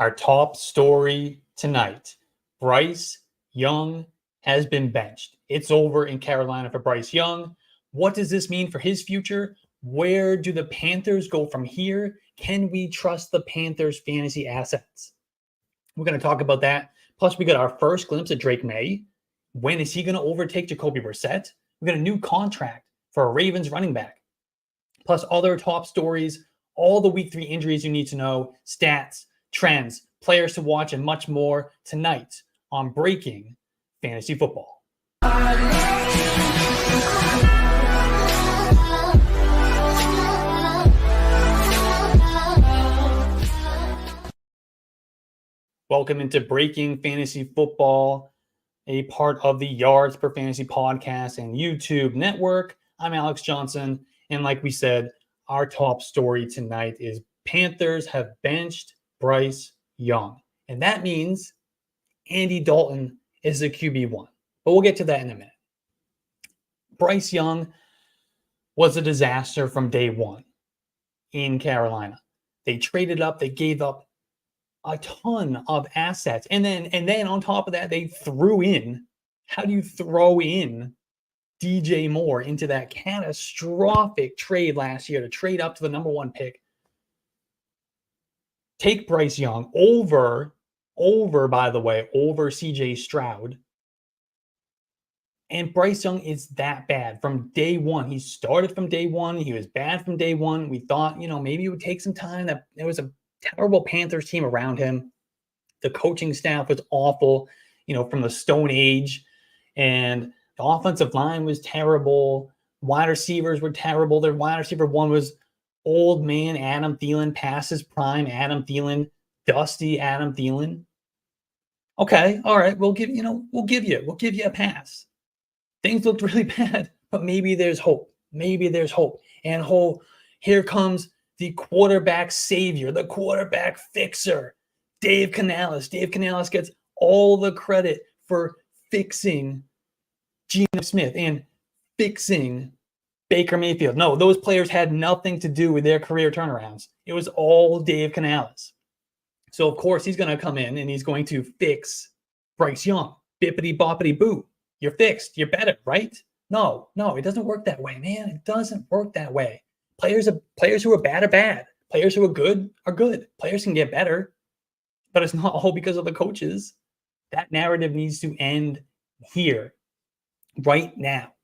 Our top story tonight, Bryce Young has been benched. It's over in Carolina for Bryce Young. What does this mean for his future? Where do the Panthers go from here? Can we trust the Panthers' fantasy assets? We're going to talk about that. Plus, we got our first glimpse of Drake May. When is he going to overtake Jacoby Brissett? We got a new contract for a Ravens running back. Plus, other top stories, all the Week 3 injuries you need to know, stats, trends, players to watch, and much more tonight on Breaking Fantasy Football. Welcome into Breaking Fantasy Football, a part of the Yards Per Fantasy podcast and YouTube network. I'm Alex Johnson, and like we said, our top story tonight is Panthers have benched Bryce Young, and that means Andy Dalton is the QB1, but we'll get to that in a minute. Bryce Young was a disaster from day one in Carolina. They traded up, they gave up a ton of assets. And then on top of that, they threw in, how do you throw in DJ Moore into that catastrophic trade last year to trade up to the number 1 pick? Take Bryce Young over CJ Stroud. And Bryce Young is that bad from day one. He started from day one. He was bad from day one. We thought, maybe it would take some time. That there was a terrible Panthers team around him. The coaching staff was awful, from the Stone Age. And the offensive line was terrible. Wide receivers were terrible. Their wide receiver 1 was old man Adam Thielen, past his prime Adam Thielen, dusty Adam Thielen. Okay, all right, we'll give you a pass. Things looked really bad, but maybe there's hope. And here comes the quarterback savior, the quarterback fixer, Dave Canales. Dave Canales gets all the credit for fixing Geno Smith and fixing Baker Mayfield. No, those players had nothing to do with their career turnarounds. It was all Dave Canales. So, of course, he's going to come in and he's going to fix Bryce Young. Bippity boppity boo. You're fixed. You're better, right? No, it doesn't work that way, man. It doesn't work that way. Players who are bad are bad. Players who are good are good. Players can get better, but it's not all because of the coaches. That narrative needs to end here, right now.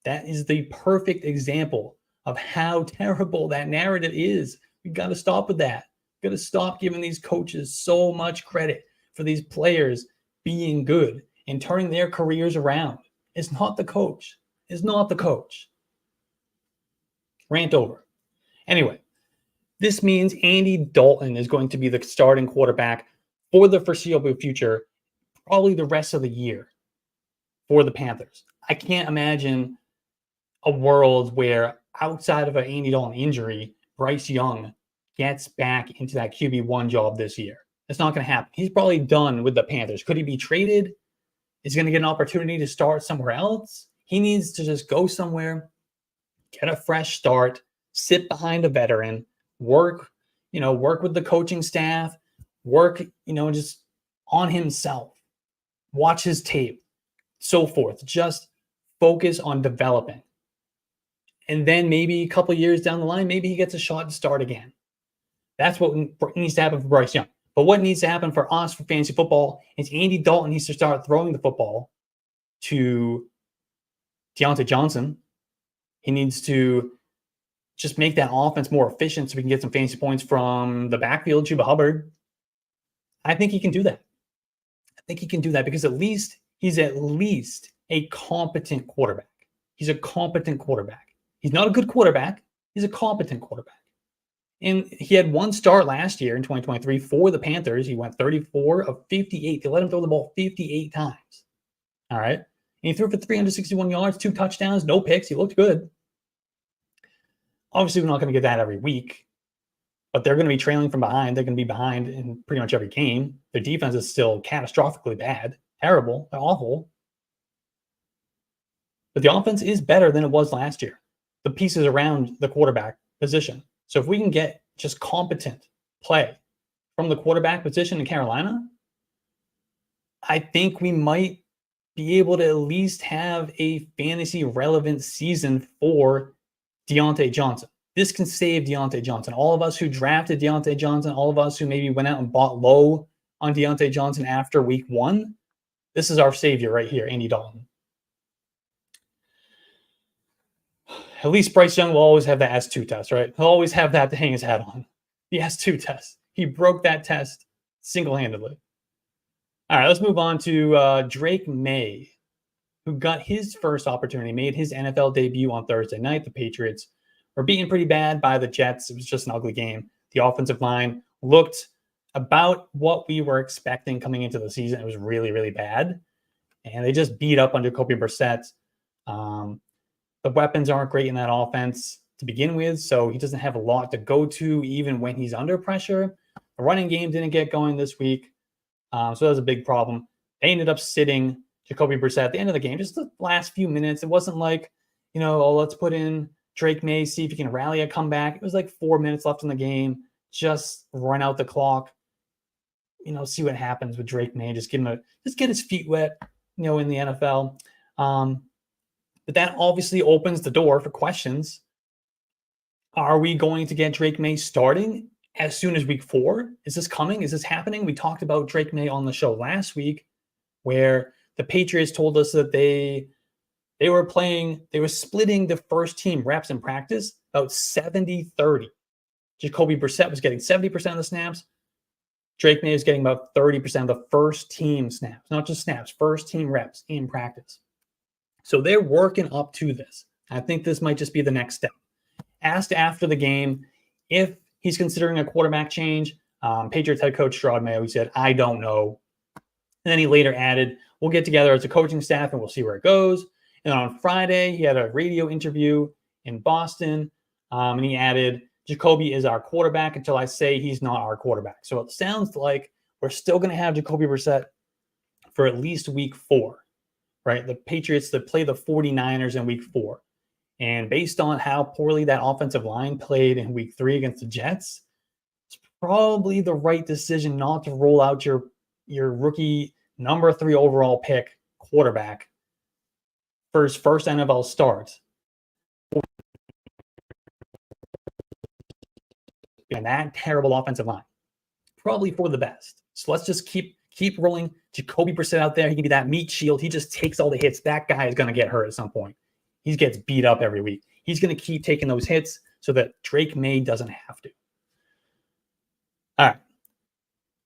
That is the perfect example of how terrible that narrative is. We got to stop with that. We got to stop giving these coaches so much credit for these players being good and turning their careers around. It's not the coach. It's not the coach. Rant over. Anyway, this means Andy Dalton is going to be the starting quarterback for the foreseeable future, probably the rest of the year for the Panthers. I can't imagine a world where outside of an Andy Dalton injury, Bryce Young gets back into that QB1 job this year. It's not going to happen. He's probably done with the Panthers. Could he be traded? Is he going to get an opportunity to start somewhere else? He needs to just go somewhere, get a fresh start, sit behind a veteran, work with the coaching staff, work, just on himself, watch his tape, so forth. Just focus on developing. And then maybe a couple years down the line, maybe he gets a shot to start again. That's what needs to happen for Bryce Young. But what needs to happen for us for fantasy football is Andy Dalton needs to start throwing the football to Diontae Johnson. He needs to just make that offense more efficient so we can get some fantasy points from the backfield, Chuba Hubbard. I think he can do that. Because he's at least a competent quarterback. He's a competent quarterback. He's not a good quarterback. He's a competent quarterback. And he had one start last year in 2023 for the Panthers. He went 34 of 58. They let him throw the ball 58 times. All right. And he threw for 361 yards, 2 touchdowns, no picks. He looked good. Obviously, we're not going to get that every week, but they're going to be trailing from behind. They're going to be behind in pretty much every game. Their defense is still catastrophically bad, terrible, awful. But the offense is better than it was last year. The pieces around the quarterback position. So if we can get just competent play from the quarterback position in Carolina, I think we might be able to at least have a fantasy relevant season for Diontae Johnson. This can save Diontae Johnson. All of us who drafted Diontae Johnson, all of us who maybe went out and bought low on Diontae Johnson after week 1, this is our savior right here, Andy Dalton. At least Bryce Young will always have the S2 test, right? He'll always have that to hang his hat on. The S2 test. He broke that test single-handedly. All right, let's move on to Drake May, who got his first opportunity, made his NFL debut on Thursday night. The Patriots were beaten pretty bad by the Jets. It was just an ugly game. The offensive line looked about what we were expecting coming into the season. It was really, really bad. And they just beat up on Jacoby Brissett. The weapons aren't great in that offense to begin with, so he doesn't have a lot to go to even when he's under pressure. The running game didn't get going this week, so that was a big problem. They ended up sitting Jacoby Brissett at the end of the game, just the last few minutes. It wasn't like, let's put in Drake May, see if he can rally a comeback. It was like 4 minutes left in the game. Just run out the clock. See what happens with Drake May. Just get his feet wet, in the NFL. But that obviously opens the door for questions. Are we going to get Drake May starting as soon as week 4? Is this coming? Is this happening? We talked about Drake May on the show last week, where the Patriots told us that they were splitting the first team reps in practice about 70-30. Jacoby Brissett was getting 70% of the snaps. Drake May is getting about 30% of the first team snaps, not just snaps, first team reps in practice. So they're working up to this. I think this might just be the next step. Asked after the game if he's considering a quarterback change, Patriots head coach Gerard Mayo, he said, "I don't know." And then he later added, "We'll get together as a coaching staff and we'll see where it goes." And on Friday, he had a radio interview in Boston, and he added, "Jacoby is our quarterback until I say he's not our quarterback." So it sounds like we're still going to have Jacoby Brissett for at least week 4. Right? The Patriots that play the 49ers in week 4. And based on how poorly that offensive line played in week 3 against the Jets, it's probably the right decision not to roll out your rookie number 3 overall pick quarterback for his first NFL start. And that terrible offensive line. Probably for the best. So let's just keep rolling Jacoby Brissett out there. He can be that meat shield. He just takes all the hits. That guy is going to get hurt at some point. He gets beat up every week. He's going to keep taking those hits so that Drake May doesn't have to. All right.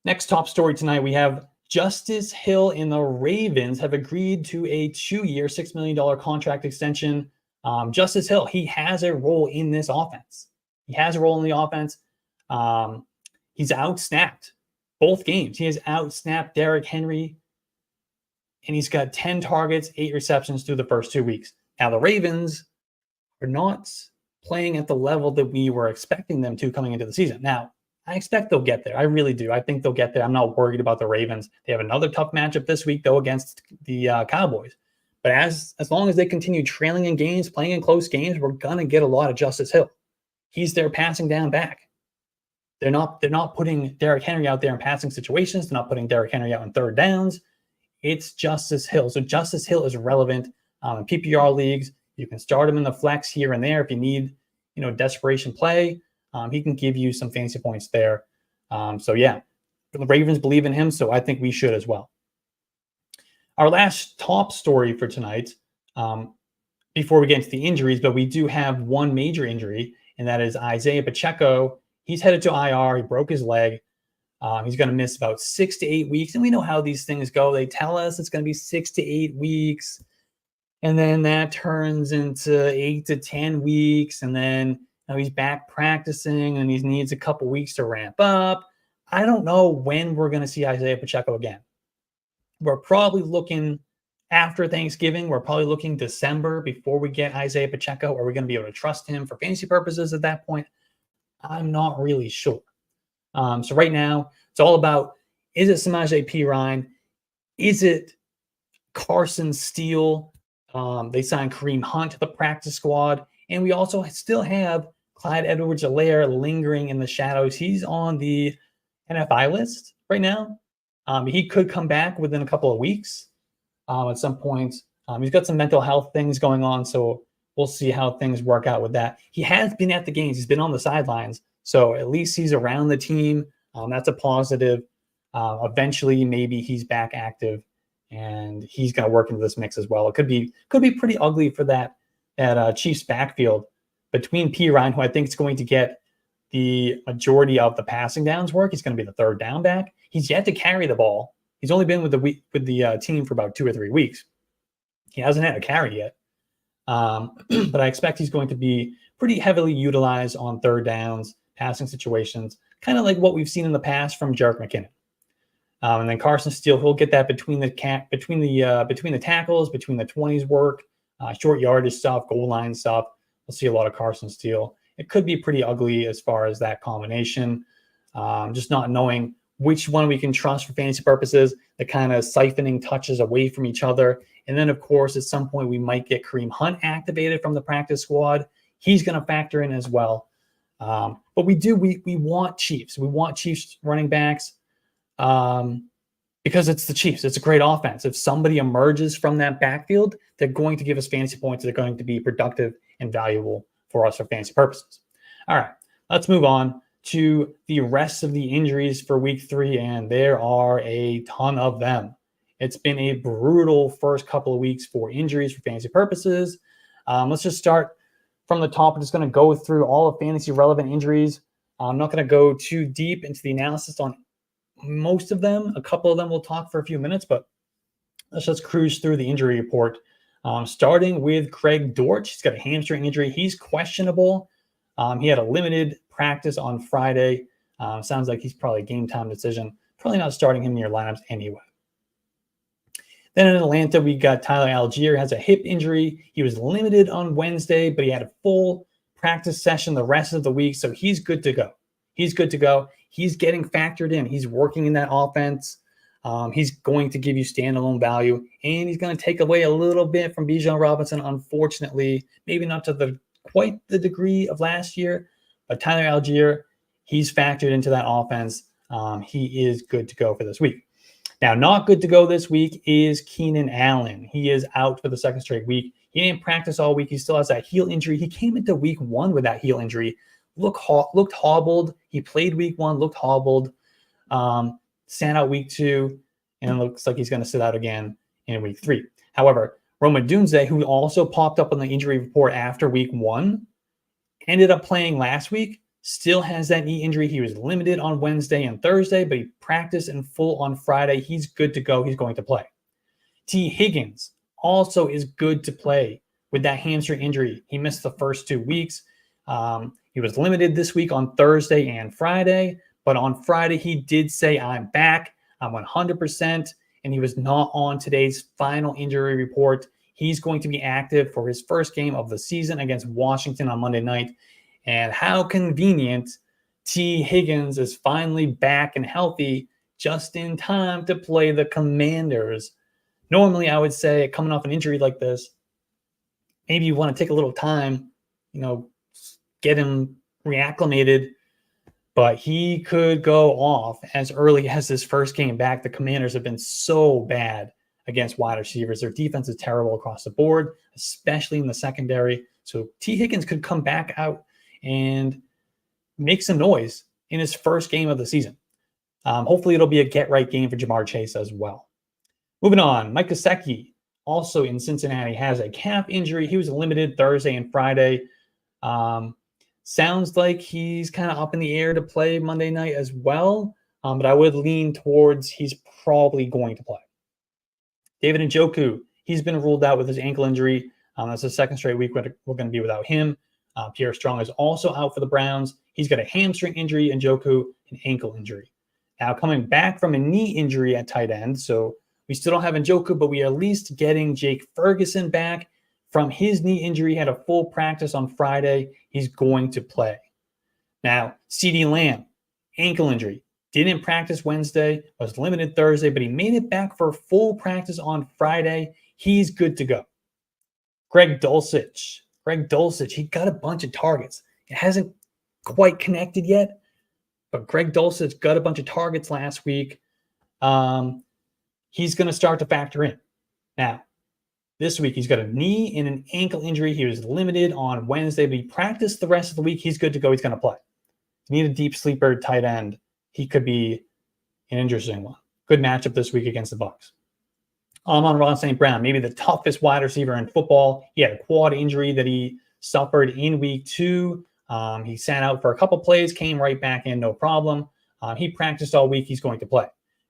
Next top story tonight, we have Justice Hill and the Ravens have agreed to a 2-year, $6 million contract extension. Justice Hill, he has a role in this offense. He's outsnapped both games. He has outsnapped Derrick Henry, and he's got 10 targets, 8 receptions through the first 2 weeks. Now, the Ravens are not playing at the level that we were expecting them to coming into the season. Now, I expect they'll get there. I really do. I think they'll get there. I'm not worried about the Ravens. They have another tough matchup this week, though, against the Cowboys. But as long as they continue trailing in games, playing in close games, we're going to get a lot of Justice Hill. He's their passing down back. They're not putting Derrick Henry out there in passing situations. They're not putting Derrick Henry out in third downs. It's Justice Hill. So Justice Hill is relevant in PPR leagues. You can start him in the flex here and there if you need, desperation play. He can give you some fantasy points there. The Ravens believe in him, so I think we should as well. Our last top story for tonight, before we get into the injuries, but we do have one major injury, and that is Isiah Pacheco. He's headed to IR. He broke his leg. He's going to miss about 6 to 8 weeks. And we know how these things go. They tell us it's going to be 6 to 8 weeks. And then that turns into 8 to 10 weeks. And then he's back practicing and he needs a couple weeks to ramp up. I don't know when we're going to see Isiah Pacheco again. We're probably looking after Thanksgiving. We're probably looking December before we get Isiah Pacheco. Are we going to be able to trust him for fantasy purposes at that point? I'm not really sure. So right now, it's all about, is it Samaje Perine? Is it Carson Steele? They signed Kareem Hunt to the practice squad. And we also still have Clyde Edwards-Helaire lingering in the shadows. He's on the NFI list right now. He could come back within a couple of weeks at some point. He's got some mental health things going on, so we'll see how things work out with that. He has been at the games. He's been on the sidelines, so at least he's around the team. That's a positive. Eventually, maybe he's back active, and he's going to work into this mix as well. It could be pretty ugly for that Chiefs backfield between P. Ryan, who I think is going to get the majority of the passing downs work. He's going to be the third down back. He's yet to carry the ball. He's only been with the team for about 2 or 3 weeks. He hasn't had a carry yet. But I expect he's going to be pretty heavily utilized on third downs, passing situations, kind of like what we've seen in the past from Jerick McKinnon. And then Carson Steele, he'll get that between the tackles, between the 20s work, short yardage stuff, goal line stuff. We'll see a lot of Carson Steele. It could be pretty ugly as far as that combination. Just not knowing which one we can trust for fantasy purposes, the kind of siphoning touches away from each other. And then, of course, at some point, we might get Kareem Hunt activated from the practice squad. He's going to factor in as well. But we want Chiefs. We want Chiefs running backs because it's the Chiefs. It's a great offense. If somebody emerges from that backfield, they're going to give us fantasy points. They're going to be productive and valuable for us for fantasy purposes. All right, let's move on to the rest of the injuries for week 3, and there are a ton of them. It's been a brutal first couple of weeks for injuries for fantasy purposes. Let's just start from the top. I'm just going to go through all of fantasy relevant injuries. I'm not going to go too deep into the analysis on most of them. A couple of them we'll talk for a few minutes, but let's just cruise through the injury report. Starting with Craig Dortch. He's got a hamstring injury. He's questionable. He had a limited practice on Friday. Sounds like he's probably a game time decision. Probably not starting him in your lineups anyway. Then in Atlanta, we got Tyler Algier, has a hip injury. He was limited on Wednesday, but he had a full practice session the rest of the week, so he's good to go. He's getting factored in. He's working in that offense. He's going to give you standalone value, and he's going to take away a little bit from Bijan Robinson, unfortunately. Maybe not to quite the degree of last year, but Tyler Algier, he's factored into that offense. He is good to go for this week. Now, not good to go this week is Keenan Allen. He is out for the second straight week. He didn't practice all week. He still has that heel injury. He came into week 1 with that heel injury. Looked hobbled. He played week 1, looked hobbled. Sat out week 2, and it looks like he's going to sit out again in week 3. However, Roma Dunze, who also popped up on the injury report after week 1, ended up playing last week. Still has that knee injury. He was limited on Wednesday and Thursday, but he practiced in full on Friday. He's good to go. He's going to play. T. Higgins also is good to play with that hamstring injury. He missed the first 2 weeks. He was limited this week on Thursday and Friday, but on Friday he did say, "I'm back. I'm 100%," and he was not on today's final injury report. He's going to be active for his first game of the season against Washington on Monday night. And how convenient, T. Higgins is finally back and healthy just in time to play the Commanders. Normally, I would say coming off an injury like this, maybe you want to take a little time, get him reacclimated, but he could go off as early as his first game back. The Commanders have been so bad against wide receivers. Their defense is terrible across the board, especially in the secondary. So T. Higgins could come back out and make some noise in his first game of the season. Hopefully it'll be a get-right game for Jamar Chase as well. Moving on, Mike Gesicki, also in Cincinnati, has a calf injury. He was limited Thursday and Friday. Sounds like he's kind of up in the air to play Monday night as well, but I would lean towards he's probably going to play. David Njoku, he's been ruled out with his ankle injury. That's the second straight week we're going to be without him. Pierre Strong is also out for the Browns. He's got a hamstring injury, and Njoku an ankle injury. Now coming back from a knee injury at tight end, so we still don't have Njoku, but we are at least getting Jake Ferguson back from his knee injury. He had a full practice on Friday. He's going to play. Now, CeeDee Lamb, ankle injury. Didn't practice Wednesday, was limited Thursday, but he made it back for full practice on Friday. He's good to go. Greg Dulcich, he got a bunch of targets. It hasn't quite connected yet, but Greg Dulcich got a bunch of targets last week. He's going to start to factor in. Now, this week, he's got a knee and an ankle injury. He was limited on Wednesday, but he practiced the rest of the week. He's good to go. He's going to play. If you need a deep sleeper tight end, he could be an interesting one. Good matchup this week against the Bucs. Amon-Ra St. Brown, maybe the toughest wide receiver in football. He had a quad injury that he suffered in week 2. He sat out for a couple plays, came right back in, no problem. He practiced all week. He's going to play.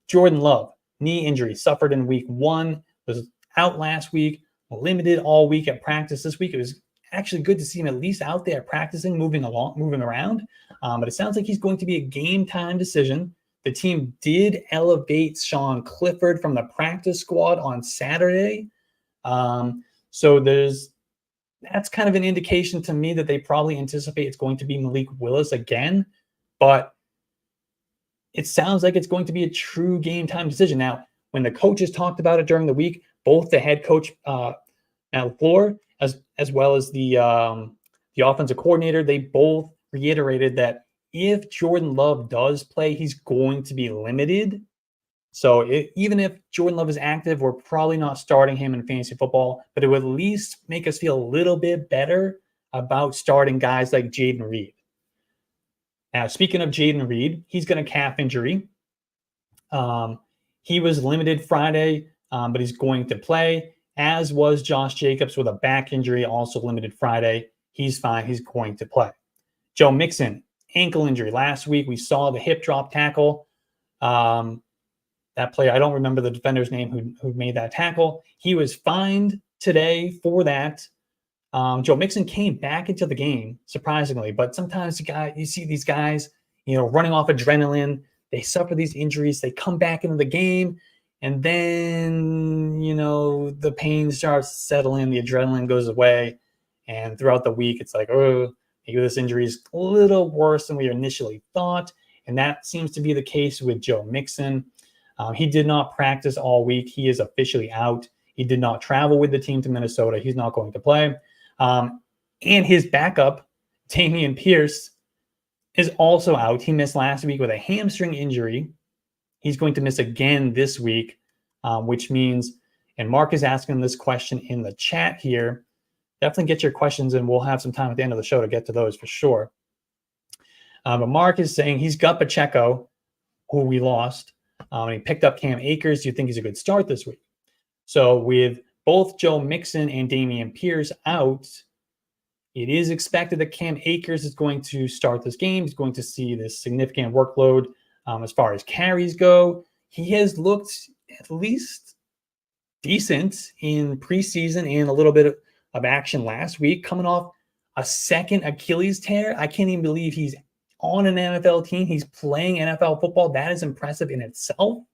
Jordan Love, knee injury, suffered in week 1, was out last week, limited all week at practice this week. It was actually good to see him at least out there practicing, moving around. But it sounds like he's going to be a game time decision. The team did elevate Sean Clifford from the practice squad on Saturday. So that's kind of an indication to me that they probably anticipate it's going to be Malik Willis again. But it sounds like it's going to be a true game time decision. Now, when the coaches talked about it during the week, both the head coach Matt LaFleur as well as the offensive coordinator, they both reiterated that if Jordan Love does play, he's going to be limited. So even if Jordan Love is active, we're probably not starting him in fantasy football, but it would at least make us feel a little bit better about starting guys like Jaden Reed. Now, speaking of Jaden Reed, he's got a calf injury. He was limited Friday, but he's going to play, as was Josh Jacobs with a back injury, also limited Friday. He's fine. He's going to play. Joe Mixon, ankle injury. Last week, we saw the hip drop tackle. That player, I don't remember the defender's name who made that tackle. He was fined today for that. Joe Mixon came back into the game, surprisingly, but sometimes you see these guys, running off adrenaline. They suffer these injuries. They come back into the game, and then, the pain starts to settle in. The adrenaline goes away, and throughout the week, it's like, oh, maybe this injury is a little worse than we initially thought, and that seems to be the case with Joe Mixon. He did not practice all week. He is officially out. He did not travel with the team to Minnesota. He's not going to play. And his backup, Dameon Pierce, is also out. He missed last week with a hamstring injury. He's going to miss again this week, which means, and Mark is asking this question in the chat here. Definitely get your questions, and we'll have some time at the end of the show to get to those for sure. But Mark is saying he's got Pacheco, who we lost, and he picked up Cam Akers. Do you think he's a good start this week? So with both Joe Mixon and Dameon Pierce out, it is expected that Cam Akers is going to start this game. He's going to see this significant workload as far as carries go. He has looked at least decent in preseason and a little bit of action last week, coming off a second Achilles tear. I can't even believe he's on an NFL team. He's playing NFL football. That is impressive in itself.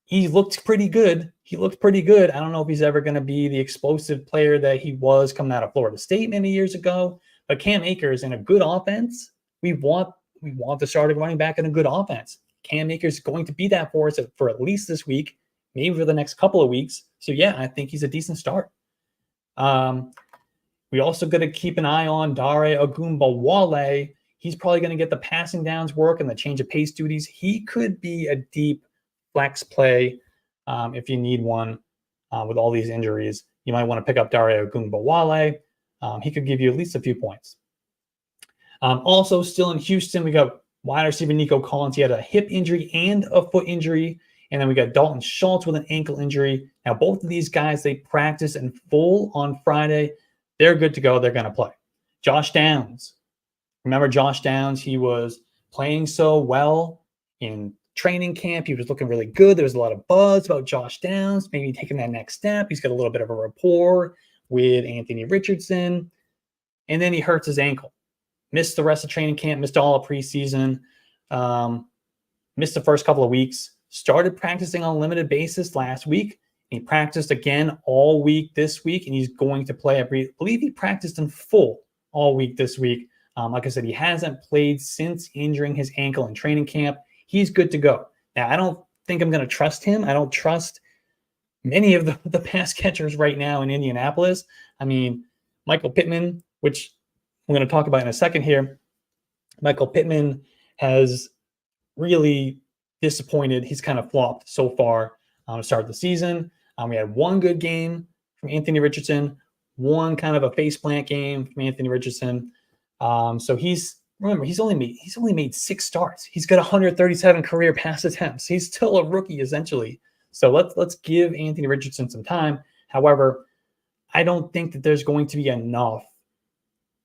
He looked pretty good. I don't know if he's ever going to be the explosive player that he was coming out of Florida State many years ago. But Cam Akers in a good offense, we want the starting running back in a good offense. Cam Akers is going to be that for us for at least this week, maybe for the next couple of weeks. So yeah, I think he's a decent start. We also got to keep an eye on Dare Ogunbowale. He's probably going to get the passing downs work and the change of pace duties. He could be a deep flex play if you need one with all these injuries. You might want to pick up Dare Ogunbowale. He could give you at least a few points. Also, still in Houston, we got wide receiver Nico Collins. He had a hip injury and a foot injury. And then we got Dalton Schultz with an ankle injury. Now, both of these guys, they practice in full on Friday. They're good to go. They're going to play. Josh Downs. Remember Josh Downs? He was playing so well in training camp. He was looking really good. There was a lot of buzz about Josh Downs, maybe taking that next step. He's got a little bit of a rapport with Anthony Richardson. And then he hurts his ankle. Missed the rest of training camp, missed all of preseason, missed the first couple of weeks. Started practicing on a limited basis last week. He practiced again all week this week, and he's going to play. I believe he practiced in full all week this week. Like I said, he hasn't played since injuring his ankle in training camp. He's good to go. Now, I don't think I'm going to trust him. I don't trust many of the pass catchers right now in Indianapolis. I mean, Michael Pittman, which I'm going to talk about in a second here. Michael Pittman has really disappointed. He's kind of flopped so far to start the season. We had one good game from Anthony Richardson, one kind of a faceplant game from Anthony Richardson. So he's only made 6 starts. He's got 137 career pass attempts. He's still a rookie essentially. So let's give Anthony Richardson some time. However, I don't think that there's going to be enough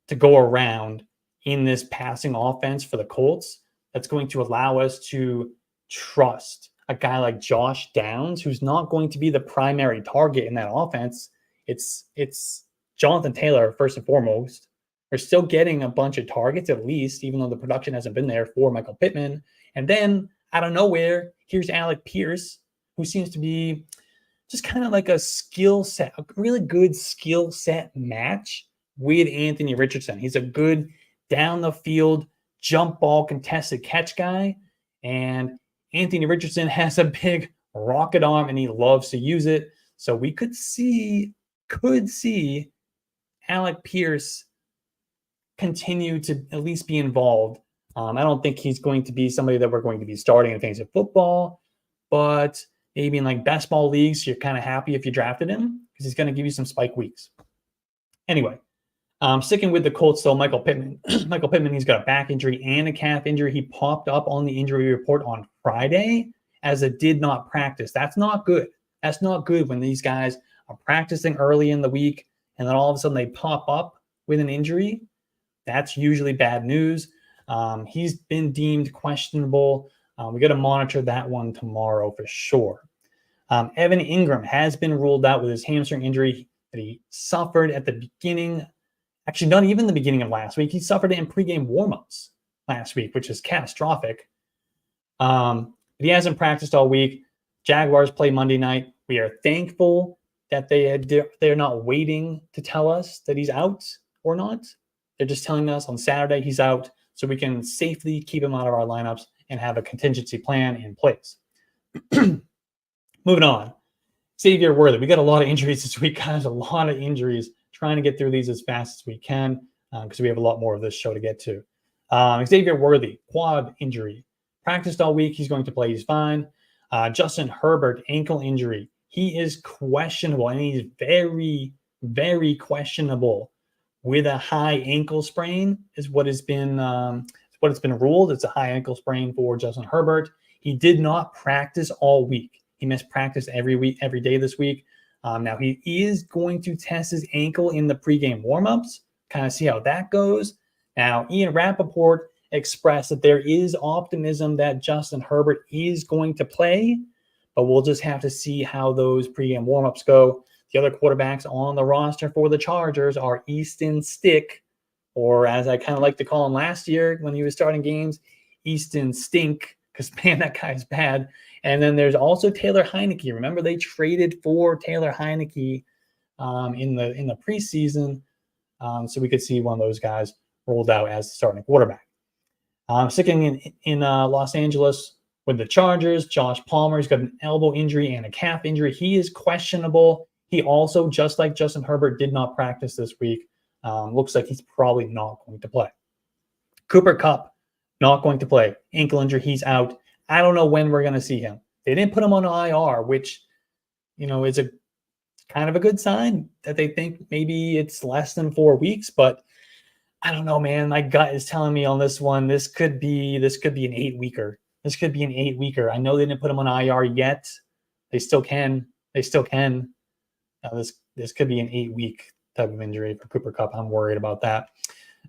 to go around in this passing offense for the Colts that's going to allow us to trust a guy like Josh Downs, who's not going to be the primary target in that offense. It's Jonathan Taylor first and foremost. We're still getting a bunch of targets at least, even though the production hasn't been there for Michael Pittman. And then out of nowhere, here's Alec Pierce, who seems to be just kind of like a skill set, a really good skill set match with Anthony Richardson. He's a good down the field, jump ball, contested catch guy. And Anthony Richardson has a big rocket arm and he loves to use it. So we could see Alec Pierce continue to at least be involved. I don't think he's going to be somebody that we're going to be starting in fantasy football, but maybe in like best ball leagues, you're kind of happy if you drafted him because he's going to give you some spike weeks. Anyway, sticking with the Colts, though, Michael Pittman. Michael Pittman, he's got a back injury and a calf injury. He popped up on the injury report on Friday as a did not practice. That's not good. That's not good when these guys are practicing early in the week and then all of a sudden they pop up with an injury. That's usually bad news. He's been deemed questionable. We got to monitor that one tomorrow for sure. Evan Ingram has been ruled out with his hamstring injury that he suffered at the beginning. Actually, not even the beginning of last week. He suffered it in pregame warmups last week, which is catastrophic. He hasn't practiced all week. Jaguars play Monday night. We are thankful that they're not waiting to tell us that he's out or not. They're just telling us on Saturday he's out so we can safely keep him out of our lineups and have a contingency plan in place. Moving on. Xavier Worthy. We got a lot of injuries this week, guys. A lot of injuries. Trying to get through these as fast as we can because we have a lot more of this show to get to. Xavier Worthy, quad injury. Practiced all week. He's going to play. He's fine. Justin Herbert, ankle injury. He is questionable, and he's very, very questionable with a high ankle sprain is what has been ruled. It's a high ankle sprain for Justin Herbert. He did not practice all week. He missed practice every day this week. Now he is going to test his ankle in the pregame warmups, kind of see how that goes. Now, Ian Rappaport expressed that there is optimism that Justin Herbert is going to play, but we'll just have to see how those pregame warmups go. The other quarterbacks on the roster for the Chargers are Easton Stick, or as I kind of like to call him last year when he was starting games, Easton Stink, because, man, that guy's bad. And then there's also Taylor Heineke. Remember, they traded for Taylor Heineke in the preseason, so we could see one of those guys rolled out as the starting quarterback. Sticking in Los Angeles with the Chargers, Josh Palmer, he's got an elbow injury and a calf injury. He is questionable. He also, just like Justin Herbert, did not practice this week. Looks like he's probably not going to play. Cooper Kupp, not going to play. Ankle injury, he's out. I don't know when we're going to see him. They didn't put him on IR, which, is a kind of a good sign that they think maybe it's less than 4 weeks. But I don't know, man. My gut is telling me on this one, this could be an 8-weeker. This could be an 8-weeker. I know they didn't put him on IR yet. They still can. This could be an 8-week type of injury for Cooper Kupp. I'm worried about that.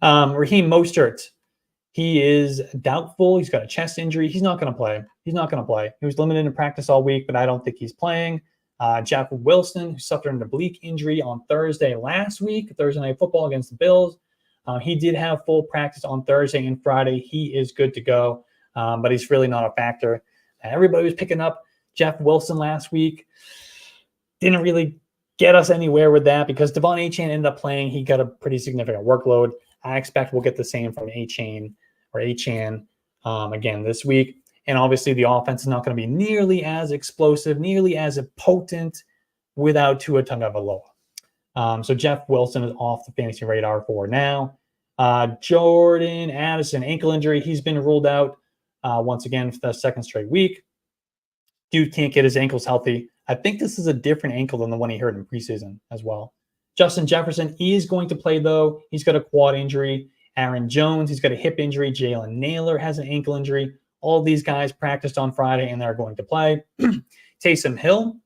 Raheem Mostert, he is doubtful. He's got a chest injury. He's not going to play. He was limited in practice all week, but I don't think he's playing. Jeff Wilson, who suffered an oblique injury on Thursday last week, Thursday Night Football against the Bills. He did have full practice on Thursday and Friday. He is good to go, but he's really not a factor. Everybody was picking up Jeff Wilson last week. Didn't really get us anywhere with that because Devon Achane ended up playing. He got a pretty significant workload. I expect we'll get the same from Achane again this week. And obviously the offense is not going to be nearly as explosive, nearly as potent without Tua Tagovailoa. So Jeff Wilson is off the fantasy radar for now. Jordan Addison, ankle injury. He's been ruled out once again for the second straight week. Dude can't get his ankles healthy. I think this is a different ankle than the one he hurt in preseason as well. Justin Jefferson is going to play, though. He's got a quad injury. Aaron Jones, he's got a hip injury. Jalen Naylor has an ankle injury. All these guys practiced on Friday, and they're going to play. Taysom Hill,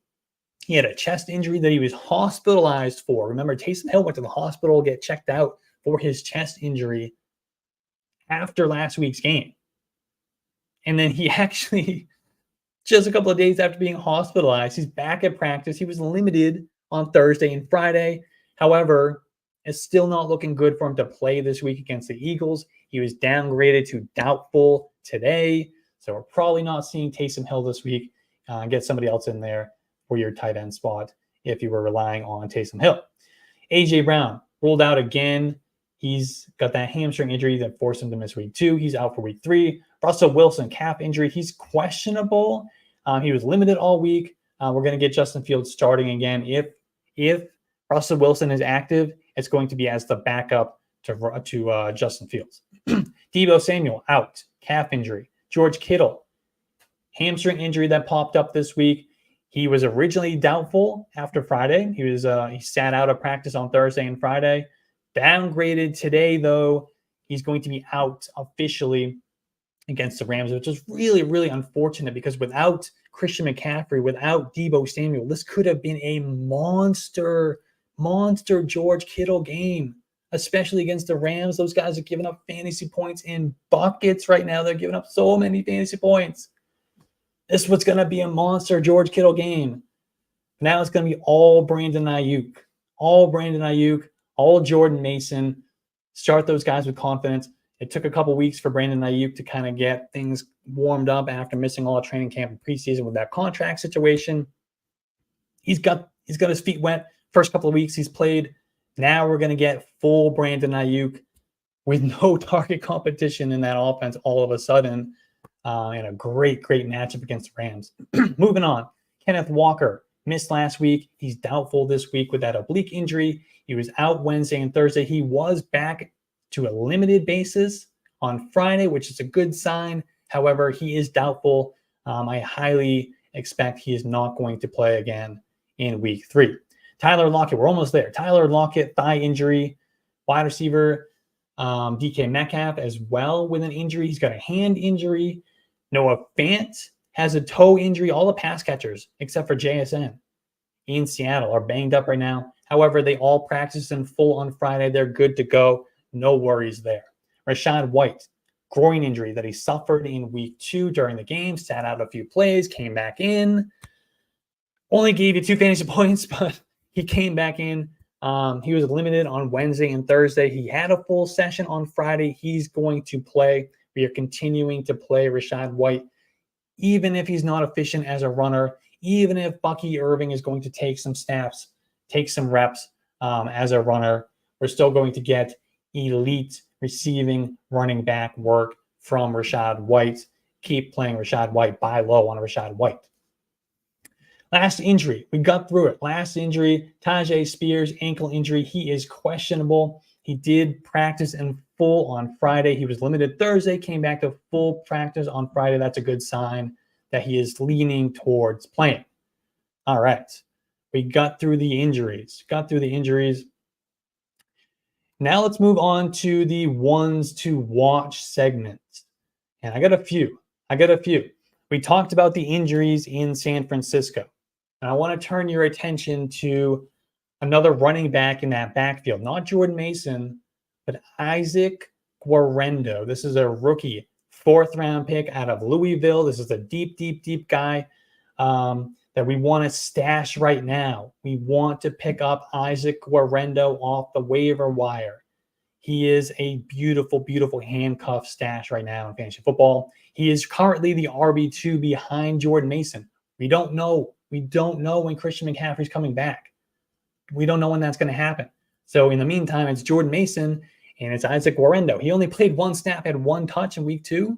he had a chest injury that he was hospitalized for. Remember, Taysom Hill went to the hospital to get checked out for his chest injury after last week's game. And then he actually, just a couple of days after being hospitalized, he's back at practice. He was limited on Thursday and Friday. However, it's still not looking good for him to play this week against the Eagles. He was downgraded to doubtful today. So we're probably not seeing Taysom Hill this week. Get somebody else in there for your tight end spot if you were relying on Taysom Hill. A.J. Brown ruled out again. He's got that hamstring injury that forced him to miss week 2. He's out for week 3. Russell Wilson, calf injury. He's questionable. He was limited all week. We're going to get Justin Fields starting again. If Russell Wilson is active, it's going to be as the backup to Justin Fields. Deebo Samuel, out. Calf injury. George Kittle, hamstring injury that popped up this week. He was originally doubtful after Friday. He sat out of practice on Thursday and Friday. Downgraded today, though. He's going to be out officially against the Rams, which is really, really unfortunate because without Christian McCaffrey, without Deebo Samuel, this could have been a monster George Kittle game, especially against the Rams. Those guys are giving up fantasy points in buckets right now. They're giving up so many fantasy points. This was going to be a monster George Kittle game. Now it's going to be all Brandon Ayuk, all Jordan Mason. Start those guys with confidence. It took a couple weeks for Brandon Ayuk to kind of get things warmed up after missing all training camp and preseason with that contract situation. He's got his feet wet. First couple of weeks he's played. Now we're going to get full Brandon Ayuk with no target competition in that offense all of a sudden. And a great matchup against the Rams. Moving on. Kenneth Walker missed last week. He's doubtful this week with that oblique injury. He was out Wednesday and Thursday. He was back to a limited basis on Friday, which is a good sign. However, he is doubtful. I highly expect he is not going to play again in week 3. Tyler Lockett, we're almost there. Tyler Lockett, thigh injury. Wide receiver DK Metcalf as well with an injury. He's got a hand injury. Noah Fant has a toe injury. All the pass catchers, except for JSN in Seattle, are banged up right now. However, they all practiced in full on Friday. They're good to go. No worries there. Rachaad White, groin injury that he suffered in week 2 during the game, sat out a few plays, came back in. Only gave you 2 fantasy points, but he came back in. He was limited on Wednesday and Thursday. He had a full session on Friday. He's going to play. We are continuing to play Rachaad White, even if he's not efficient as a runner, even if Bucky Irving is going to take some snaps, take some reps as a runner. We're still going to get elite receiving running back work from Rachaad White. Keep playing Rachaad White. Buy low on Rachaad White. Last injury. We got through it. Last injury, Tajay Spears, ankle injury. He is questionable. He did practice in full on Friday. He was limited Thursday, came back to full practice on Friday. That's a good sign that he is leaning towards playing. All right. We got through the injuries. Now let's move on to the ones to watch segment. And I got a few. We talked about the injuries in San Francisco. And I want to turn your attention to another running back in that backfield. Not Jordan Mason, but Isaac Guerendo. This is a rookie 4th-round pick out of Louisville. This is a deep guy that we want to stash right now. We want to pick up Isaac Guerendo off the waiver wire. He is a beautiful handcuff stash right now in fantasy football. He is currently the RB2 behind Jordan Mason. We don't know when Christian McCaffrey's coming back. We don't know when that's going to happen. So in the meantime, it's Jordan Mason and it's Isaac Guerendo. He only played 1 snap, had 1 touch in week 2,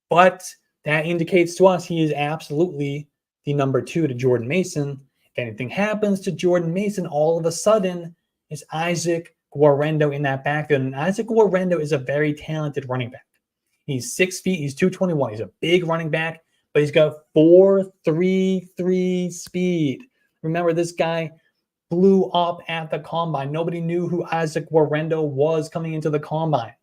but that indicates to us he is absolutely the number 2 to Jordan Mason. If anything happens to Jordan Mason, all of a sudden it's Isaac Guarendo in that backfield. And Isaac Guarendo is a very talented running back. He's 6 feet. He's 221. He's a big running back, but he's got 4.33 speed. Remember, this guy blew up at the combine. Nobody knew who Isaac Guarendo was coming into the combine.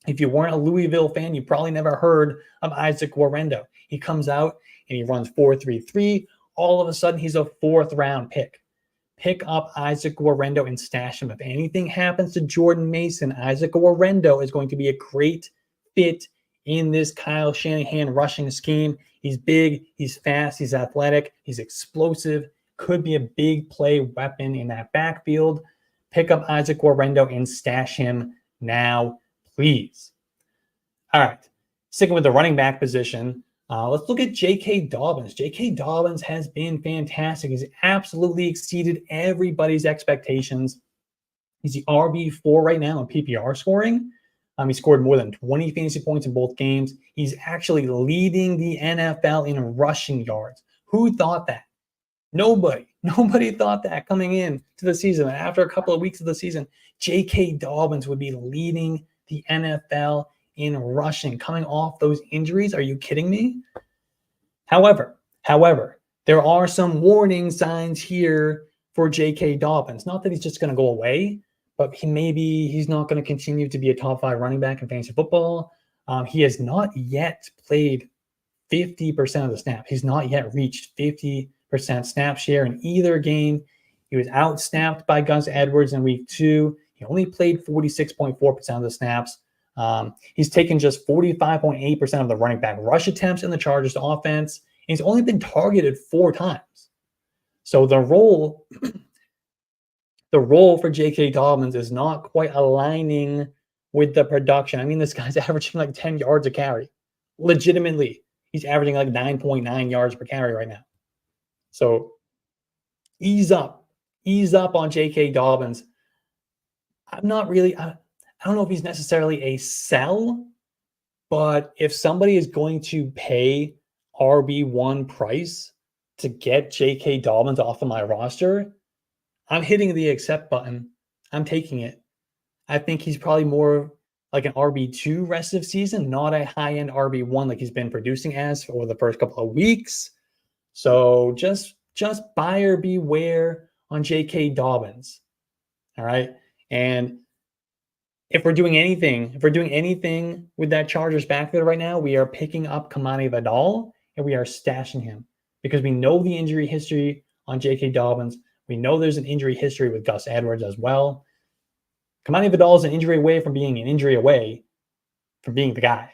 If you weren't a Louisville fan, you probably never heard of Isaac Guarendo. He comes out and he runs 4.33. All of a sudden, he's a 4th-round pick. Pick up Isaac Guarendo and stash him. If anything happens to Jordan Mason, Isaac Guarendo is going to be a great fit in this Kyle Shanahan rushing scheme. He's big, he's fast, he's athletic, he's explosive, could be a big play weapon in that backfield. Pick up Isaac Guarendo and stash him now, please. All right, sticking with the running back position, let's look at J.K. Dobbins. J.K. Dobbins has been fantastic. He's absolutely exceeded everybody's expectations. He's the RB4 right now in PPR scoring. He scored more than 20 fantasy points in both games. He's actually leading the NFL in rushing yards. Who thought that? Nobody thought that coming in to the season. After a couple of weeks of the season, J.K. Dobbins would be leading the NFL in rushing, coming off those injuries. Are you kidding me? However, there are some warning signs here for J.K. Dobbins. Not that he's just going to go away, but he's not going to continue to be a top 5 running back in fantasy football. He has not yet played 50% of the snaps. He's not yet reached 50% snap share in either game. He was out-snapped by Gus Edwards in week 2. He only played 46.4% of the snaps. He's taken just 45.8% of the running back rush attempts in the Chargers offense. And he's only been targeted 4 times. So the role for J.K. Dobbins is not quite aligning with the production. I mean, this guy's averaging like 10 yards a carry. Legitimately, he's averaging like 9.9 yards per carry right now. So ease up on J.K. Dobbins. I don't know if he's necessarily a sell, but if somebody is going to pay RB1 price to get J.K. Dobbins off of my roster, I'm hitting the accept button. I'm taking it. I think he's probably more like an RB2 rest of season, not a high-end RB1 like he's been producing as for the first couple of weeks. So just buyer beware on J.K. Dobbins. All right. And if we're doing anything with that Chargers backfield right now, we are picking up Kamani Vidal and we are stashing him because we know the injury history on J.K. Dobbins. We know there's an injury history with Gus Edwards as well. Kamani Vidal is an injury away from being the guy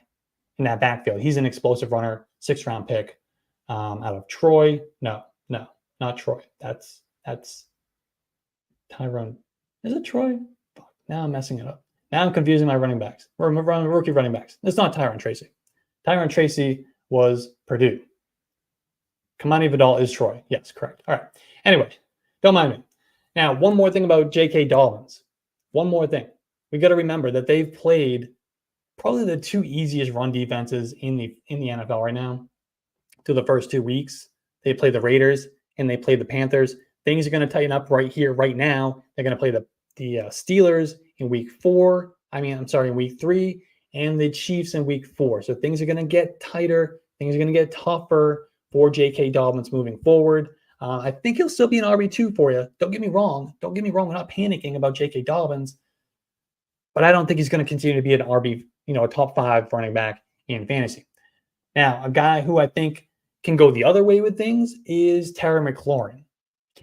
in that backfield. He's an explosive runner, 6th-round pick out of Troy. No, not Troy. That's Tyrone. Is it Troy? Fuck, now I'm messing it up. Now I'm confusing my running backs. We're rookie running backs. It's not Tyron Tracy. Tyron Tracy was Purdue. Kamani Vidal is Troy. Yes, correct. All right. Anyway, don't mind me. Now, one more thing about J.K. Dobbins. One more thing. We got to remember that they've played probably the 2 easiest run defenses in the NFL right now through the first 2 weeks. They play the Raiders and they play the Panthers. Things are going to tighten up right here, right now. They're going to play the Steelers in week 3, and the Chiefs in week 4. So things are going to get tighter. Things are going to get tougher for J.K. Dobbins moving forward. I think he'll still be an RB2 for you. Don't get me wrong. We're not panicking about J.K. Dobbins, but I don't think he's going to continue to be an RB, a top 5 running back in fantasy. Now, a guy who I think can go the other way with things is Terry McLaurin.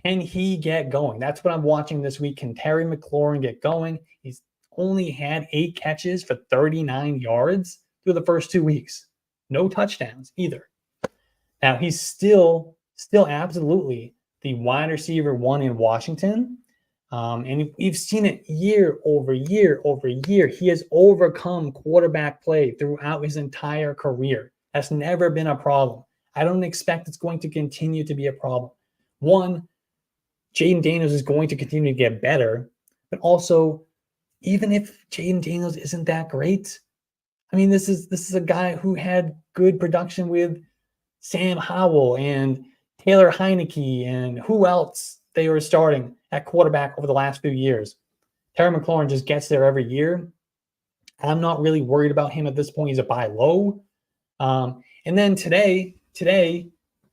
Can he get going? That's what I'm watching this week. Can Terry McLaurin get going? He's only had 8 catches for 39 yards through the first 2 weeks. No touchdowns either. Now, he's still absolutely the wide receiver 1 in Washington. And we've seen it year over year over year. He has overcome quarterback play throughout his entire career. That's never been a problem. I don't expect it's going to continue to be a problem. One, Jaden Daniels is going to continue to get better, but also, even if Jaden Daniels isn't that great, I mean, this is a guy who had good production with Sam Howell and Taylor Heineke and who else they were starting at quarterback over the last few years. Terry McLaurin just gets there every year. I'm not really worried about him at this point. He's a buy low. And then today,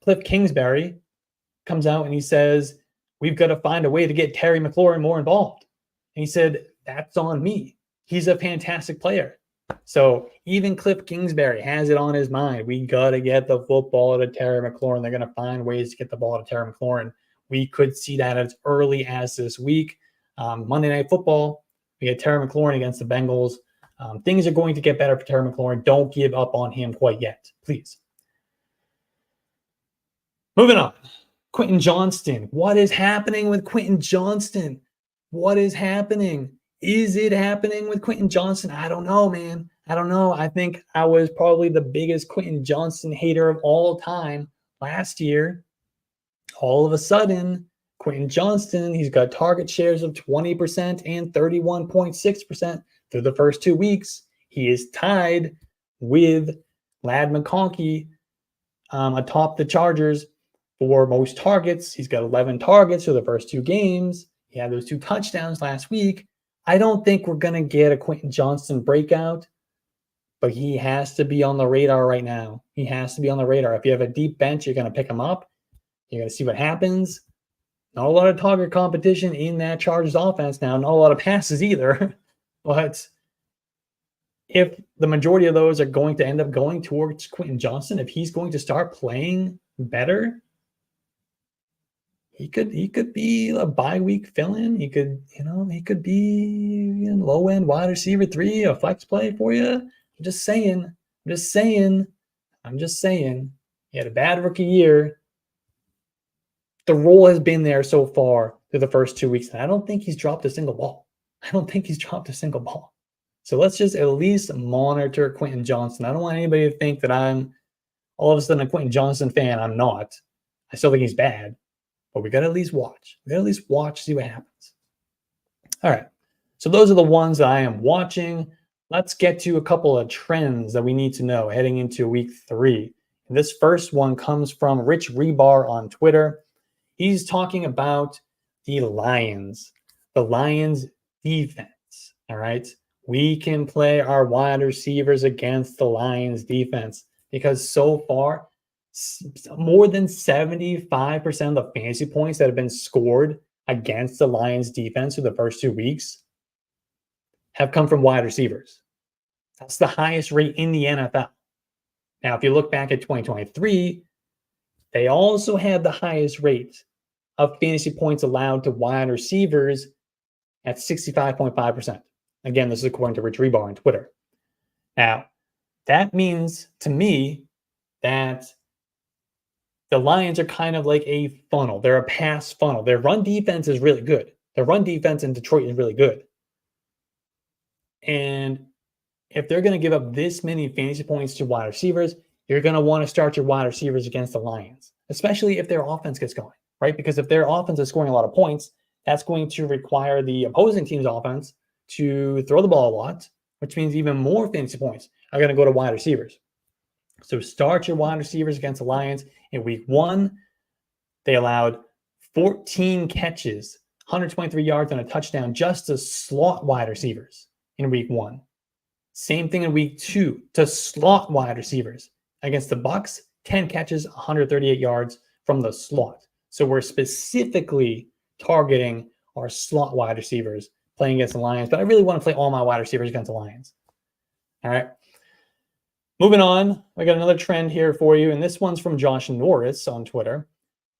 Cliff Kingsbury comes out and he says, we've got to find a way to get Terry McLaurin more involved. And he said, that's on me. He's a fantastic player. So even Cliff Kingsbury has it on his mind. We got to get the football to Terry McLaurin. They're going to find ways to get the ball to Terry McLaurin. We could see that as early as this week. Monday Night Football, we get Terry McLaurin against the Bengals. Things are going to get better for Terry McLaurin. Don't give up on him quite yet, please. Moving on. Quentin Johnston. What is happening with Quentin Johnston? What is happening? Is it happening with Quentin Johnston? I don't know, man. I don't know. I think I was probably the biggest Quentin Johnston hater of all time last year. All of a sudden, Quentin Johnston, he's got target shares of 20% and 31.6% through the first 2 weeks. He is tied with Ladd McConkey atop the Chargers for most targets. He's got 11 targets for the first 2 games. He had those 2 touchdowns last week. I don't think we're going to get a Quentin Johnston breakout, but he has to be on the radar right now. He has to be on the radar. If you have a deep bench, you're going to pick him up. You're going to see what happens. Not a lot of target competition in that Chargers offense now. Not a lot of passes either. But if the majority of those are going to end up going towards Quentin Johnston, if he's going to start playing better, he could be a bye week fill-in. He could be a low-end wide receiver 3, a flex play for you. I'm just saying. He had a bad rookie year. The role has been there so far through the first 2 weeks, and I don't think he's dropped a single ball. So let's just at least monitor Quentin Johnston. I don't want anybody to think that I'm all of a sudden a Quentin Johnston fan. I'm not. I still think he's bad, but we got to at least watch. See what happens. All right. So those are the ones that I am watching. Let's get to a couple of trends that we need to know heading into week 3. And this first one comes from Rich Rebar on Twitter. He's talking about the Lions defense. All right. We can play our wide receivers against the Lions defense because so far, more than 75% of the fantasy points that have been scored against the Lions defense for the first 2 weeks have come from wide receivers. That's the highest rate in the NFL. Now, if you look back at 2023, they also had the highest rate of fantasy points allowed to wide receivers at 65.5%. Again, this is according to Rich Rebar on Twitter. Now, that means to me that the Lions are kind of like a funnel. They're a pass funnel. Their run defense is really good. Their run defense in Detroit is really good. And if they're going to give up this many fantasy points to wide receivers, you're going to want to start your wide receivers against the Lions, especially if their offense gets going, right? Because if their offense is scoring a lot of points, that's going to require the opposing team's offense to throw the ball a lot, which means even more fantasy points are going to go to wide receivers. So start your wide receivers against the Lions. In week 1, they allowed 14 catches, 123 yards and a touchdown just to slot wide receivers in week 1. Same thing in week 2 to slot wide receivers. Against the Bucs, 10 catches, 138 yards from the slot. So we're specifically targeting our slot wide receivers playing against the Lions, but I really want to play all my wide receivers against the Lions. All right. Moving on, I got another trend here for you, and this one's from Josh Norris on Twitter.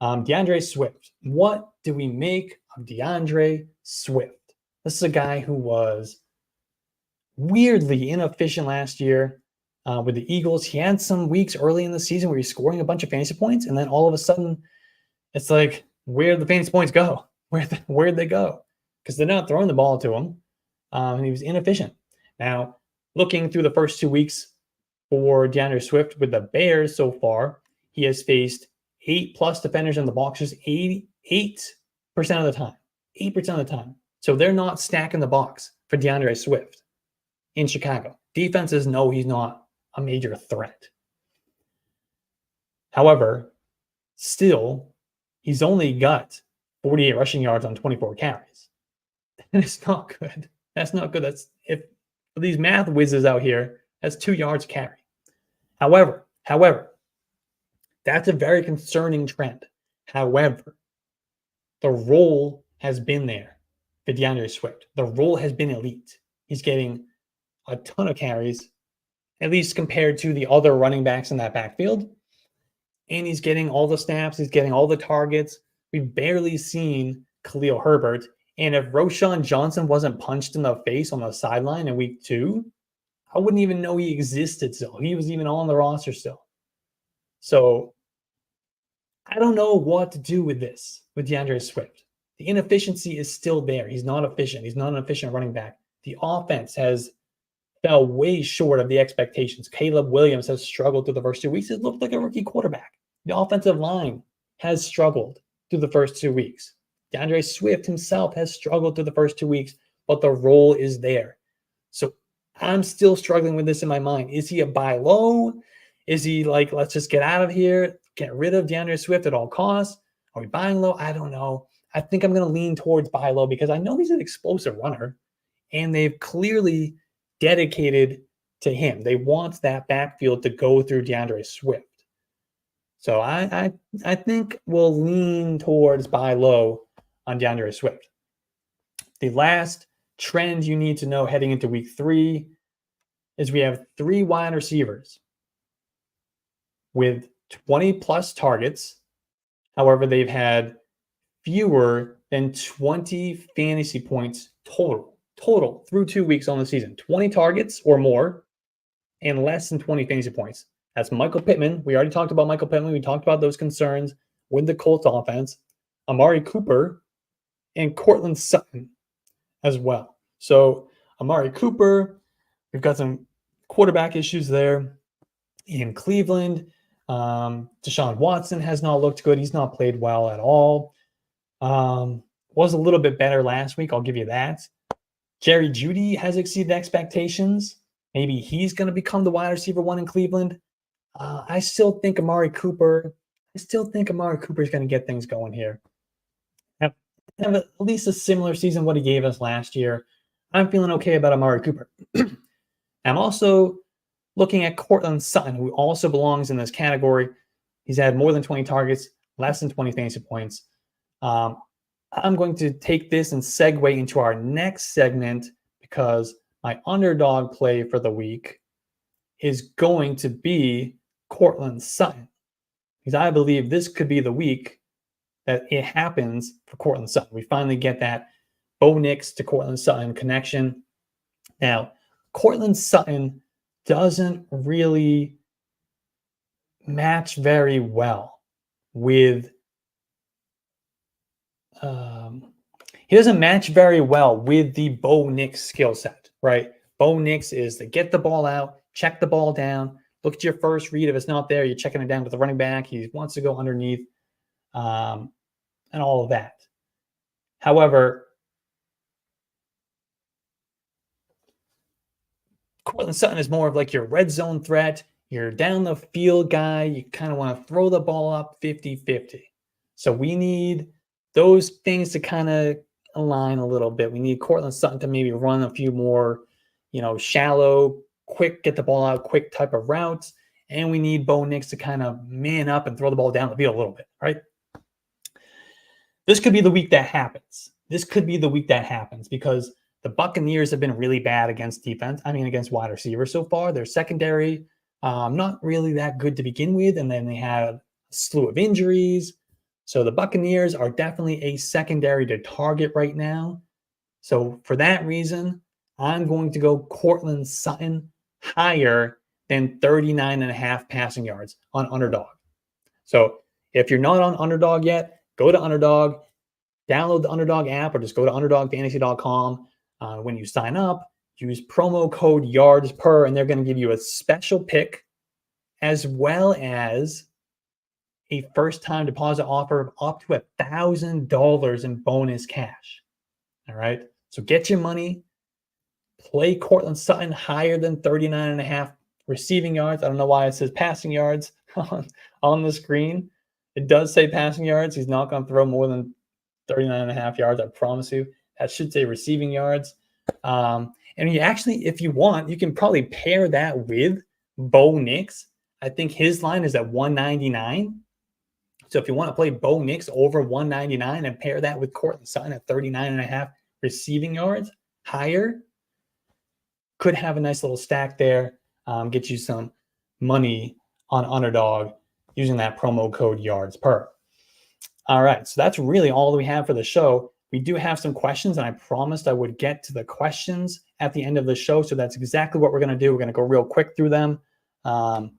DeAndre Swift. What do we make of DeAndre Swift? This is a guy who was weirdly inefficient last year with the Eagles. He had some weeks early in the season where he's scoring a bunch of fantasy points, and then all of a sudden, it's like, where'd the fantasy points go? Where'd they go? Because they're not throwing the ball to him, and he was inefficient. Now, looking through the first 2 weeks for DeAndre Swift with the Bears so far, he has faced 8+ defenders in the box just 88% of the time. 8% of the time. So they're not stacking the box for DeAndre Swift in Chicago. Defenses know he's not a major threat. However, still, he's only got 48 rushing yards on 24 carries. And it's not good. That's not good. That's if for these math whizzes out here, that's 2 yards carry. However, that's a very concerning trend. However, the role has been there for DeAndre Swift. The role has been elite. He's getting a ton of carries, at least compared to the other running backs in that backfield. And he's getting all the snaps. He's getting all the targets. We've barely seen Khalil Herbert. And if Roschon Johnson wasn't punched in the face on the sideline in week 2, I wouldn't even know he existed still. He was even on the roster still. So I don't know what to do with this, with DeAndre Swift. The inefficiency is still there. He's not efficient. He's not an efficient running back. The offense has fell way short of the expectations. Caleb Williams has struggled through the first 2 weeks. It looked like a rookie quarterback. The offensive line has struggled through the first 2 weeks. DeAndre Swift himself has struggled through the first 2 weeks, but the role is there. So I'm still struggling with this in my mind. Is he a buy low? Is he like, let's just get out of here, get rid of DeAndre Swift at all costs? Are we buying low? I don't know. I think I'm going to lean towards buy low because I know he's an explosive runner, and they've clearly dedicated to him. They want that backfield to go through DeAndre Swift. So I think we'll lean towards buy low on DeAndre Swift. The last trend you need to know heading into week 3 is we have 3 wide receivers with 20 plus targets. However, they've had fewer than 20 fantasy points total through 2 weeks on the season. 20 targets or more and less than 20 fantasy points. That's Michael Pittman. We already talked about Michael Pittman. We talked about those concerns with the Colts offense. Amari Cooper and Cortland Sutton as well. So Amari Cooper, we've got some quarterback issues there in Cleveland. Deshaun Watson has not looked good. He's not played well at all. Was a little bit better last week. I'll give you that. Jerry Jeudy has exceeded expectations. Maybe he's going to become the wide receiver 1 in Cleveland. I still think Amari Cooper is going to get things going here. Have at least a similar season what he gave us last year. I'm feeling okay about Amari Cooper. I'm also looking at Cortland Sutton, who also belongs in this category. He's had more than 20 targets, less than 20 fantasy points. I'm going to take this and segue into our next segment because my underdog play for the week is going to be Cortland Sutton. Because I believe this could be the week that it happens for Cortland Sutton. We finally get that Bo Nix to Cortland Sutton connection. Now, Cortland Sutton doesn't really match very well with the Bo Nix skill set, right? Bo Nix is to get the ball out, check the ball down, look at your first read. If it's not there, you're checking it down with the running back. He wants to go underneath and all of that. However, Cortland Sutton is more of like your red zone threat. You're down the field guy. You kind of want to throw the ball up 50-50. So we need those things to kind of align a little bit. We need Cortland Sutton to maybe run a few more, shallow, quick, get the ball out quick type of routes. And we need Bo Nix to kind of man up and throw the ball down the field a little bit, right? This could be the week that happens. Because the Buccaneers have been really bad against wide receivers so far. Their secondary, not really that good to begin with. And then they had a slew of injuries. So the Buccaneers are definitely a secondary to target right now. So for that reason, I'm going to go Cortland Sutton higher than 39.5 passing yards on Underdog. So if you're not on Underdog yet, go to Underdog, download the Underdog app, or just go to underdogfantasy.com. When you sign up, use promo code YARDSPER, and they're going to give you a special pick as well as a first-time deposit offer of up to $1,000 in bonus cash. All right? So get your money. Play Cortland Sutton higher than 39.5 receiving yards. I don't know why it says passing yards on the screen. It does say passing yards. He's not going to throw more than 39.5 yards, I promise you. That should say receiving yards. And you actually, if you want, you can probably pair that with Bo Nix. I think his line is at 199. So if you want to play Bo Nix over 199 and pair that with Courtland Sutton at 39.5 receiving yards, higher, could have a nice little stack there. Get you some money on Underdog using that promo code yards per. All right, so that's really all we have for the show. We do have some questions, and I promised I would get to the questions at the end of the show. So that's exactly what we're going to do. We're going to go real quick through them. So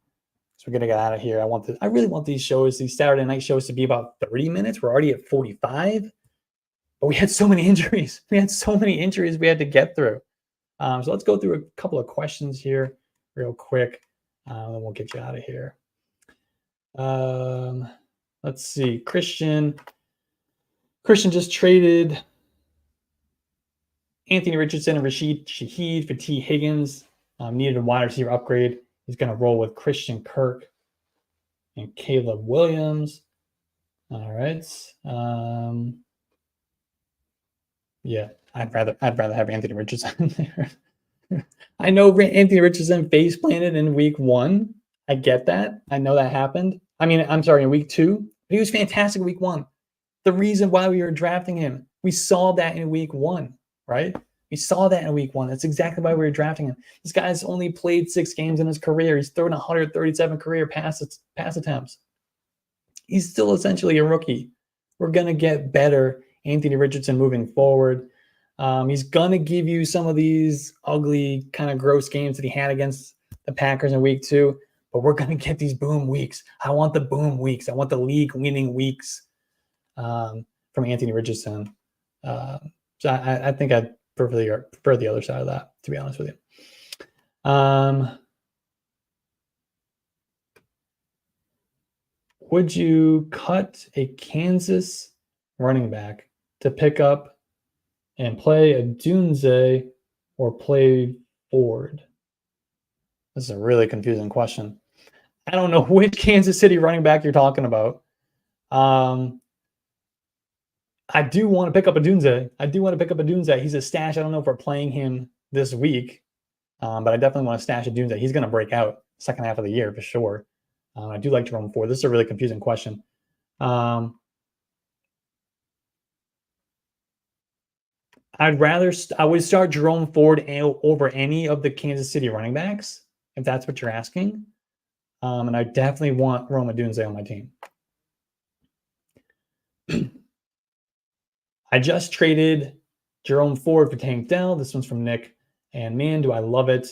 we're going to get out of here. I really want these shows, these Saturday night shows, to be about 30 minutes. We're already at 45, but we had so many injuries. We had to get through. So let's go through a couple of questions here real quick, and we'll get you out of here. Let's see. Christian just traded Anthony Richardson and Rashid Shaheed for T. Higgins. Needed a wide receiver upgrade. He's going to roll with Christian Kirk and Caleb Williams. All right. Yeah, I'd rather have Anthony Richardson there. I know Anthony Richardson face planted in week 1. I get that. I know that happened. In week 2. But he was fantastic in week 1. The reason why we were drafting him, we saw that in week 1, right? We saw that in week 1. That's exactly why we were drafting him. This guy's only played 6 games in his career. He's thrown 137 career pass attempts. He's still essentially a rookie. We're going to get better Anthony Richardson moving forward. He's going to give you some of these ugly, kind of gross games that he had against the Packers in week 2, but we're going to get these boom weeks. I want the boom weeks. I want the league-winning weeks from Anthony Richardson. So I think I'd prefer the other side of that, to be honest with you. Would you cut a Kansas running back to pick up and play a Dunze or play Ford? This is a really confusing question. I don't know which Kansas City running back you're talking about. I do want to pick up a Dunze. He's a stash. I don't know if we're playing him this week, but I definitely want to stash a Dunze. He's going to break out second half of the year for sure. I do like Jerome Ford. This is a really confusing question. I would start Jerome Ford over any of the Kansas City running backs, if that's what you're asking. And I definitely want Rome Odunze on my team. I just traded Jerome Ford for Tank Dell. This one's from Nick. And man, do I love it.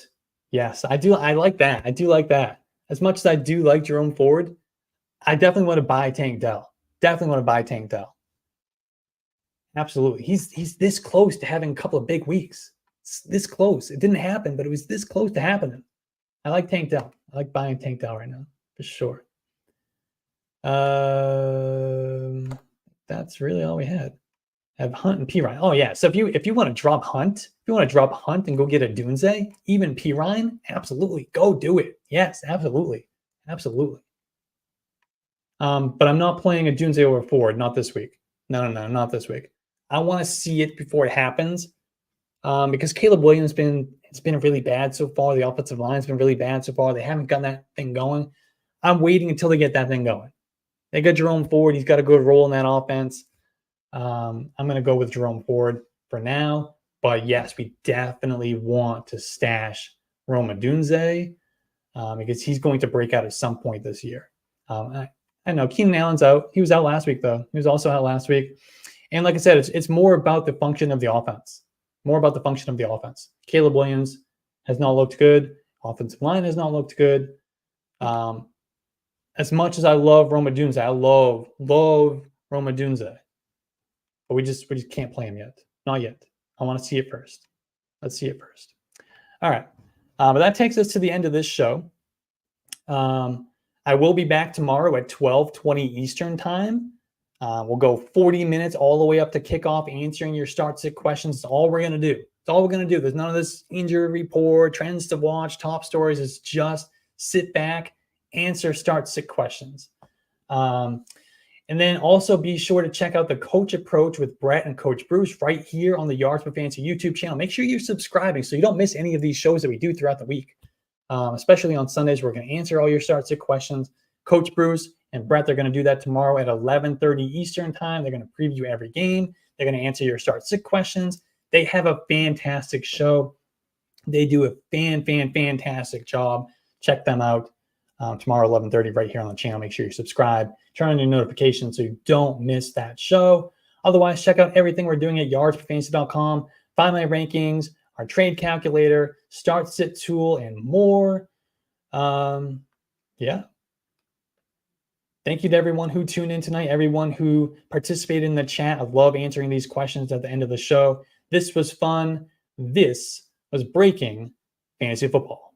Yes, I do. I like that. I do like that. As much as I do like Jerome Ford, I definitely want to buy Tank Dell. Absolutely. He's this close to having a couple of big weeks. It's this close. It didn't happen, but it was this close to happening. I like Tank Dell. I like buying Tank Dell right now, for sure. That's really all we had. Have Hunt and P. Ryan. Oh, yeah. So if you want to drop Hunt, and go get a Dunze, even P. Ryan, absolutely. Go do it. Yes, absolutely. Absolutely. But I'm not playing a Dunze over Ford, not this week. No, not this week. I want to see it before it happens. Because Caleb Williams it's been really bad so far. The offensive line's been really bad so far. They haven't gotten that thing going. I'm waiting until they get that thing going. They got Jerome Ford. He's got a good role in that offense. I'm going to go with Jerome Ford for now. But yes, we definitely want to stash Rome Odunze because he's going to break out at some point this year. I know Keenan Allen's out. He was out last week, though. He was also out last week. And like I said, it's more about the function of the offense. Caleb Williams has not looked good. Offensive line has not looked good. As much as I love Rome Odunze, I love Rome Odunze. But we just can't play him yet. Not yet. I want to see it first. Let's see it first. All right. But that takes us to the end of this show. I will be back tomorrow at 12:20 Eastern time. We'll go 40 minutes all the way up to kickoff, answering your start-sit questions. It's all we're going to do. There's none of this injury report, trends to watch, top stories. It's just sit back, answer start-sit questions. And then also be sure to check out the Coach Approach with Brett and Coach Bruce right here on the Yards Per Fantasy YouTube channel. Make sure you're subscribing so you don't miss any of these shows that we do throughout the week. Especially on Sundays, we're going to answer all your start-sit questions. Coach Bruce and Brett, they're going to do that tomorrow at 11:30 Eastern time. They're going to preview every game. They're going to answer your start-sit questions. They have a fantastic show. They do a fantastic job. Check them out tomorrow, 11:30, right here on the channel. Make sure you subscribe. Turn on your notifications so you don't miss that show. Otherwise, check out everything we're doing at yardsperfantasy.com. Find my rankings, our trade calculator, start sit tool, and more. Yeah. Thank you to everyone who tuned in tonight, everyone who participated in the chat. I love answering these questions at the end of the show. This was fun. This was Breaking Fantasy Football.